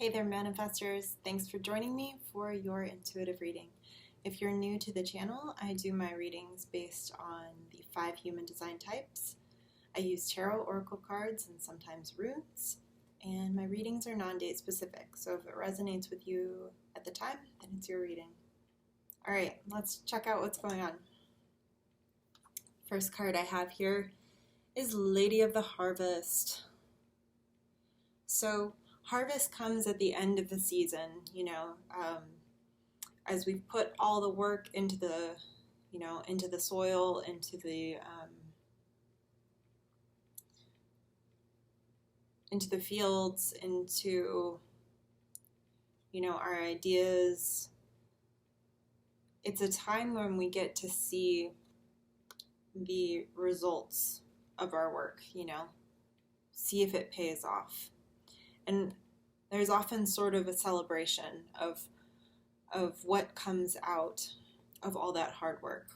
Hey there, Manifestors. Thanks for joining me for your intuitive reading. If you're new to the channel, I do my readings based on the 5 human design types. I use tarot oracle cards and sometimes runes, and my readings are non-date specific, so if it resonates with you at the time, then it's your reading. All right, let's check out what's going on. First card I have here is Lady of the Harvest. So harvest comes at the end of the season, as we've put all the work into the, into the soil, into the fields, into, our ideas. It's a time when we get to see the results of our work, see if it pays off. And there's often sort of a celebration of what comes out of all that hard work.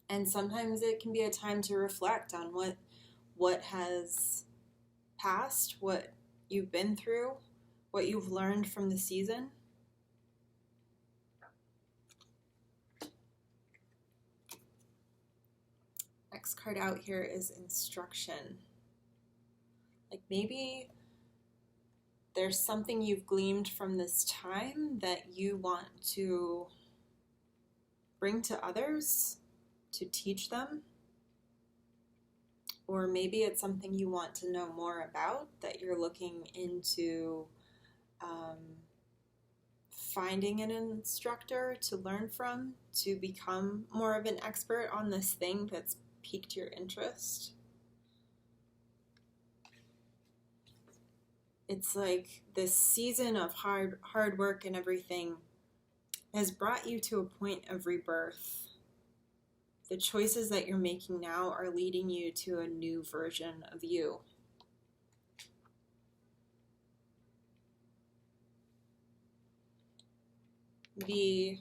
And sometimes it can be a time to reflect on what has passed, what you've been through, what you've learned from the season. Next card out here is Instruction. Like maybe there's something you've gleaned from this time that you want to bring to others, to teach them. Or maybe it's something you want to know more about, that you're looking into finding an instructor to learn from, to become more of an expert on this thing that's piqued your interest. It's like this season of hard work and everything has brought you to a point of rebirth. The choices that you're making now are leading you to a new version of you. You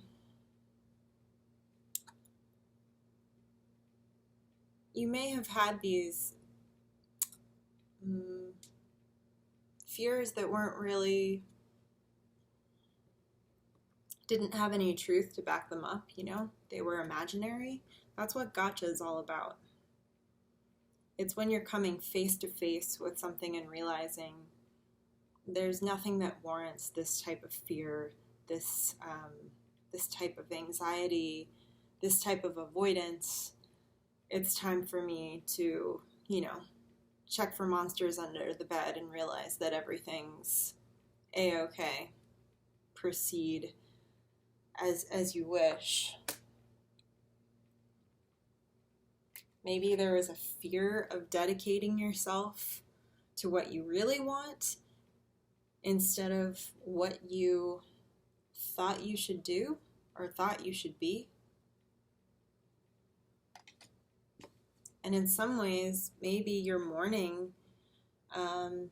may have had these fears that weren't really, didn't have any truth to back them up, they were imaginary. That's what gotcha is all about. It's when you're coming face to face with something and realizing there's nothing that warrants this type of fear, this type of anxiety, this type of avoidance. It's time for me to, check for monsters under the bed and realize that everything's a-okay. Proceed as you wish. Maybe there was a fear of dedicating yourself to what you really want instead of what you thought you should do or thought you should be. And in some ways, maybe you're mourning an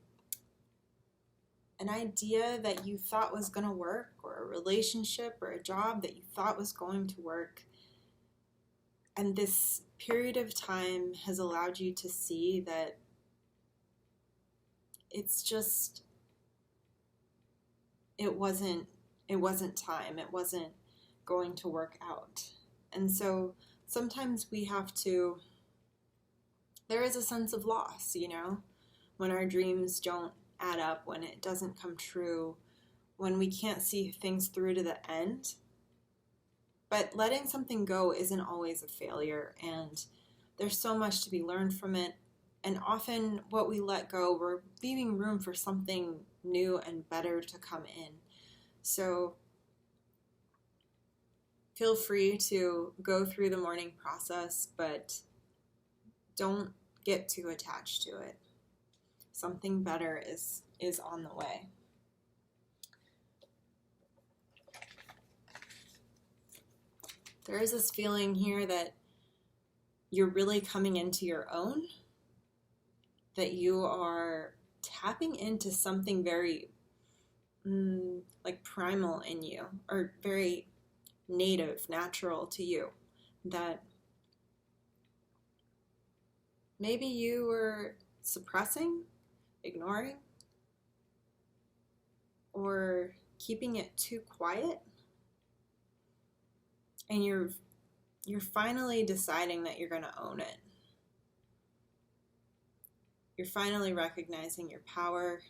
idea that you thought was going to work, or a relationship or a job that you thought was going to work. And this period of time has allowed you to see that it's just, it wasn't time. It wasn't going to work out. And so sometimes we have to, there is a sense of loss, when our dreams don't add up, when it doesn't come true, when we can't see things through to the end. But letting something go isn't always a failure, and there's so much to be learned from it. And often what we let go, we're leaving room for something new and better to come in. So feel free to go through the mourning process, but don't get too attached to it. Something better is on the way. There is this feeling here that you're really coming into your own, that you are tapping into something very like primal in you, or very native, natural to you, that maybe you were suppressing, ignoring, or keeping it too quiet, and you're finally deciding that you're going to own it. You're finally recognizing your power,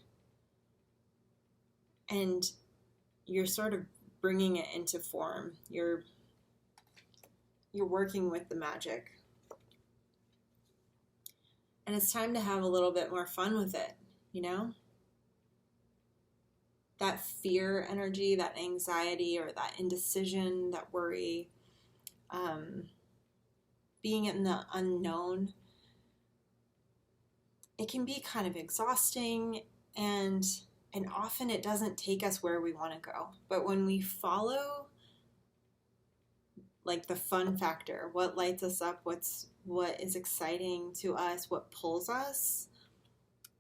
and you're sort of bringing it into form. You're working with the magic. And it's time to have a little bit more fun with it, you know? That fear energy, that anxiety, or that indecision, that worry, being in the unknown, it can be kind of exhausting, and often it doesn't take us where we want to go. But when we follow like the fun factor, what lights us up, what is exciting to us, what pulls us,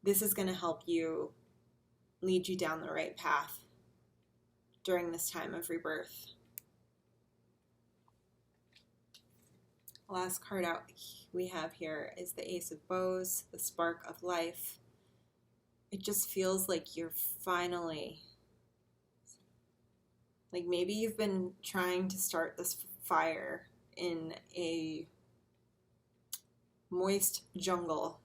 this is going to help you lead you down the right path during this time of rebirth. Last card out we have here is the Ace of Bows, the spark of life. It just feels like you're finally, like maybe you've been trying to start this fire in a moist jungle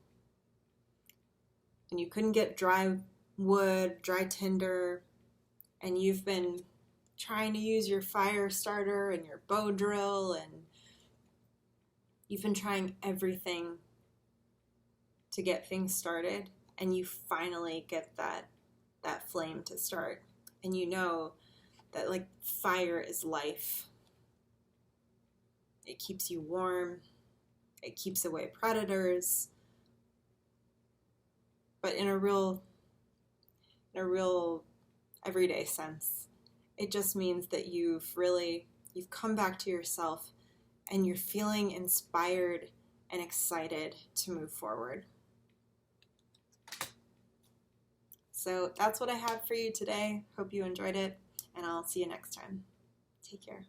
and you couldn't get dry wood, dry tinder, and you've been trying to use your fire starter and your bow drill, and you've been trying everything to get things started, and you finally get that flame to start. And you know that like fire is life. It keeps you warm. It keeps away predators. But in a real everyday sense, it just means that you've come back to yourself and you're feeling inspired and excited to move forward. So that's what I have for you today. Hope you enjoyed it, and I'll see you next time. Take care.